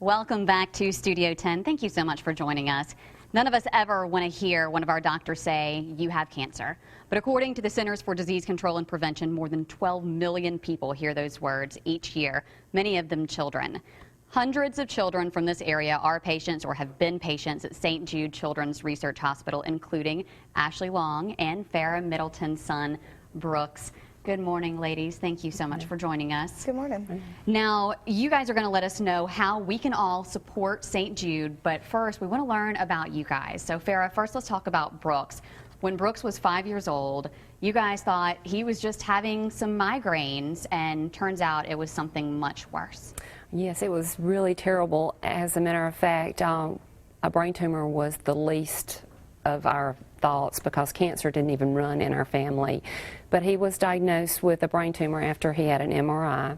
Welcome back to Studio 10. Thank you so much for joining us. None of us ever want to hear one of our doctors say, you have cancer. But according to the Centers for Disease Control and Prevention, more than 12 million people hear those words each year, many of them children. Hundreds of children from this area are patients or have been patients at St. Jude Children's Research Hospital, including Ashley Long and Farrah Middleton's son, Brooks. Good morning, ladies. Thank you so much for joining us. Good morning. Now, you guys are going to let us know how we can all support St. Jude, but first, we want to learn about you guys. So, Farrah, first let's talk about Brooks. When Brooks was 5 years old, you guys thought he was just having some migraines, and turns out it was something much worse. Yes, it was really terrible. As a matter of fact, a brain tumor was the least of our thoughts because cancer didn't even run in our family. But he was diagnosed with a brain tumor after he had an MRI.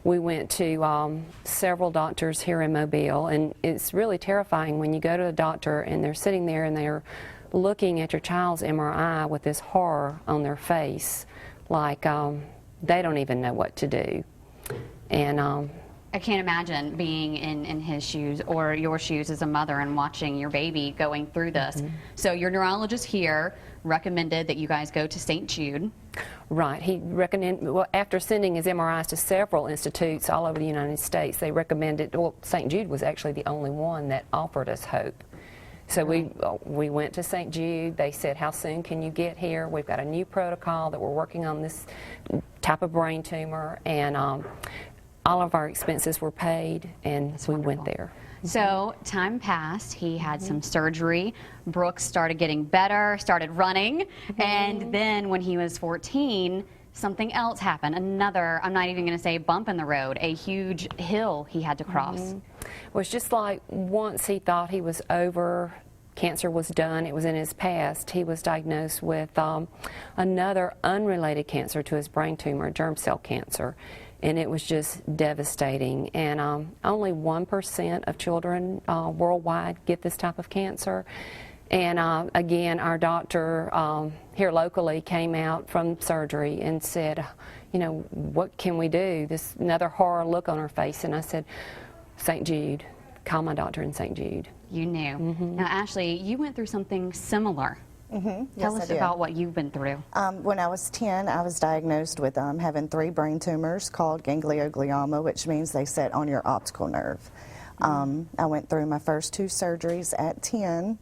We went to several doctors here in Mobile, and it's really terrifying when you go to a doctor and they're sitting there and they're looking at your child's MRI with this horror on their face, like they don't even know what to do. And I can't imagine being in his shoes or your shoes as a mother and watching your baby going through this. So your neurologist here recommended that you guys go to St. Jude. Right. He recommended, well, after sending his MRIs to several institutes all over the United States, they recommended, well, St. Jude was actually the only one that offered us hope. So we went to St. Jude. They said, how soon can you get here? We've got a new protocol that we're working on this type of brain tumor, and all of our expenses were paid, and we went there. So time passed. He had some surgery. Brooks started getting better, started running, and then when he was 14, something else happened. Another, I'm not even going to say bump in the road, a huge hill he had to cross. Well, it's just like once he thought he was over, cancer was done, it was in his past, he was diagnosed with another unrelated cancer to his brain tumor, germ cell cancer. And it was just devastating. And only 1% of children worldwide get this type of cancer. And again, our doctor here locally came out from surgery and said, you know, what can we do? This another horror look on her face. And I said, St. Jude, call my doctor in St. Jude. You knew. Now, Ashley, you went through something similar. Tell us about what you've been through. When I was 10, I was diagnosed with having 3 brain tumors called ganglioglioma, which means they sit on your optical nerve. I went through my first 2 surgeries at 10.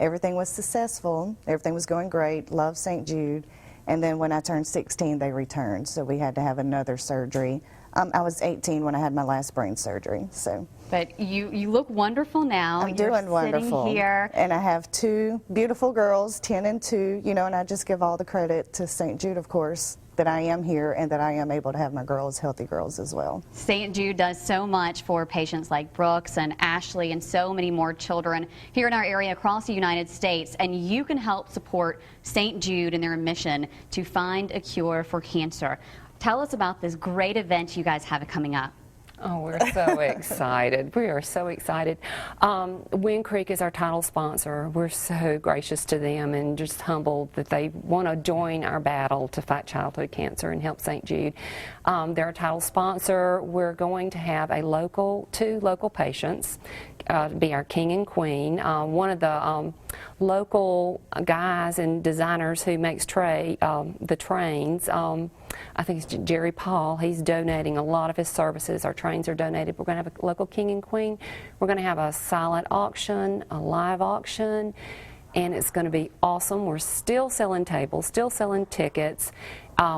Everything was successful. Everything was going great. Loved St. Jude. And then when I turned 16, they returned, so we had to have another surgery. I was 18 when I had my last brain surgery. So. But you look wonderful now. I'm doing wonderful. Here. And I have 2 beautiful girls, 10 and 2, you know, and I just give all the credit to St. Jude, of course, that I am here and that I am able to have my girls, healthy girls as well. St. Jude does so much for patients like Brooks and Ashley and so many more children here in our area across the United States, and you can help support St. Jude in their mission to find a cure for cancer. Tell us about this great event you guys have coming up. Oh, we're so excited. We are so excited. Wind Creek is our title sponsor. We're so gracious to them and just humbled that they want to join our battle to fight childhood cancer and help St. Jude. They're a title sponsor. We're going to have a 2 local patients be our king and queen. One of the local guys and designers who makes the trains, I think it's Jerry Paul, he's donating a lot of his services. Our trains are donated. We're going to have a local king and queen. We're going to have a silent auction, a live auction, and it's going to be awesome. We're still selling tables, still selling tickets.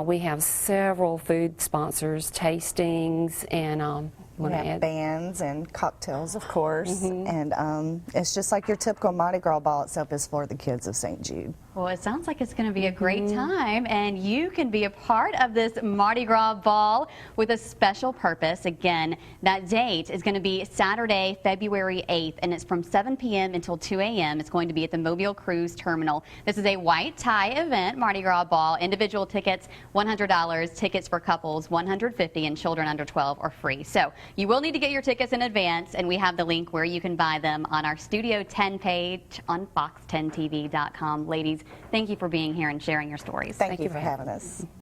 We have several food sponsors, tastings, and we have bands and cocktails, of course, and it's just like your typical Mardi Gras ball, except it's for the kids of St. Jude. Well, it sounds like it's going to be a great time, and you can be a part of this Mardi Gras ball with a special purpose. Again, that date is going to be Saturday, February 8th, and it's from 7 p.m. until 2 a.m. It's going to be at the Mobile Cruise Terminal. This is a white tie event, Mardi Gras ball. Individual tickets, $100. Tickets for couples, $150, and children under 12 are free. So you will need to get your tickets in advance, and we have the link where you can buy them on our Studio 10 page on fox10tv.com. Ladies, thank you for being here and sharing your stories. Thank you for having us.